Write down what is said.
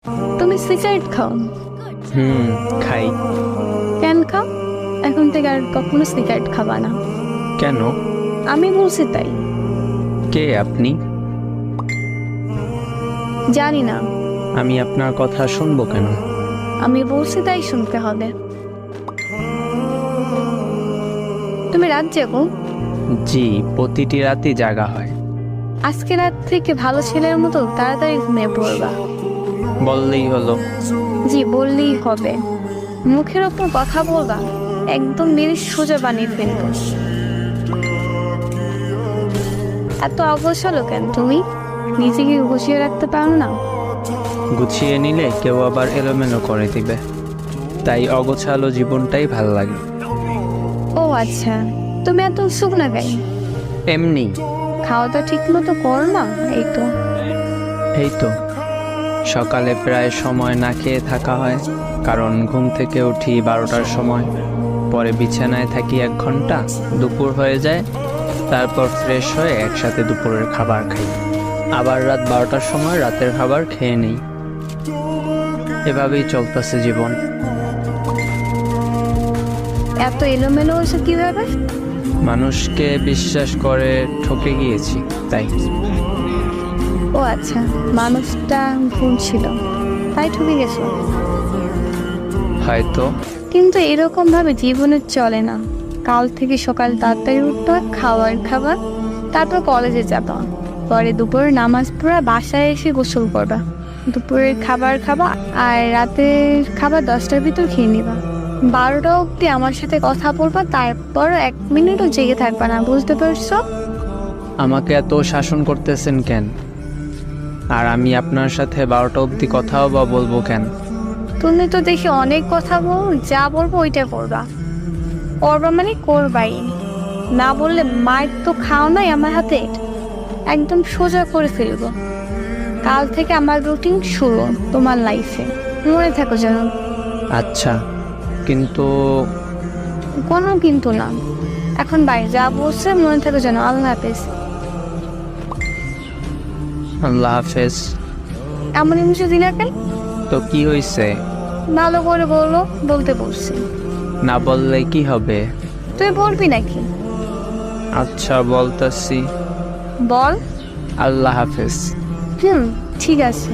তুমি সিগারেট খাও? খাই। কেন খাও? এখন থেকে আর কখনো সিগারেট খাবা না। কেন? আমি বলছি তাই। কে আপনি? জানি না, আমি আপনার কথা শুনবো কেন? আমি বলছি তাই শুনতে হবে। তুমি রাত জাগো? জি, প্রতিটি রাতই জাগা হয়। আজকে রাত থেকে ভালো ছেলের মতো তাড়াতাড়ি ঘুমিয়ে পড়বা। বললেই হলো। জি, বললেই হবে। মুখের ওপর কথা বলবা, একদম মেরে সোজা বানিয়ে ফেলবো। এত অগোছালো কেন তুমি? নিজেকে গুছিয়ে রাখতে পারো না? গুছিয়ে নিলে কেউ আবার এলোমেলো করে দিবে, তাই অগোছালো জীবনটাই ভাল লাগে। ও আচ্ছা, তুমি এত শুকনা গাই? এমনি। খাওয়া দাওয়া ঠিক মতো করো না? এই তো সকালে প্রায় সময় না খেয়ে থাকা হয়, কারণ ঘুম থেকে উঠি 12টার সময়, পরে বিছানায় থাকি 1 ঘন্টা, দুপুর হয়ে যায়, তারপর ফ্রেশ হয়ে একসাথে দুপুরের খাবার খাই, আবার রাত 12টার সময় রাতের খাবার খেয়ে নিই। এভাবেই চলতেছে জীবন। এত এলোমেলো হয়েছে কিভাবে? মানুষকে বিশ্বাস করে ঠকে গিয়েছি, তাই। ও আচ্ছা, মানুষটা ভুল ছিল তাই ঠকে গেছো? হয়তো। কিন্তু এরকম ভাবে জীবনে চলে না। কাল থেকে সকাল তাড়াতাড়ি উঠতে হয়, খাবার, তারপর কলেজে যাবা, পরে দুপুরে নামাজ পড়া, বাসায় এসে গোসল করবা, দুপুরের খাবার খাবা, আর রাতের খাবার 10টার ভিতর খেয়ে নিবা। 12টা অবধি আমার সাথে কথা বলবা, তারপর 1 মিনিটও জেগে থাকবা না, বুঝতে পারছো? আমাকে এত শাসন করতেছেন কেন? আর আমি আপনার সাথে 12টা অবধি কথাও বা বলবো কেন? তুমি তো দেখি অনেক কথা বল, যা বলবো ওইটা করবা। করবা মানে করবাই, না বললে মার তো খাও নাই আমার হাতে, একদম সোজা করে ফেলবো। কাল থেকে আমার রুটিন শুরু তোমার লাইফে, মনে থাকো যেন। আচ্ছা, কিন্তু কোনো কিন্তু না, এখন বাই, যা বলছে মনে থাকো যেন। আল্লাহ হাফেজ। আল্লাহ হাফেজ। এমন ইমোজি দিলা কেন? তো কি হয়েছে? ভালো করে বলো, বলতে বলছি। না বললে কি হবে? তুই বলবি নাকি? আচ্ছা, বলতাছি। বল। আল্লাহ হাফেজ। ঠিক আছে।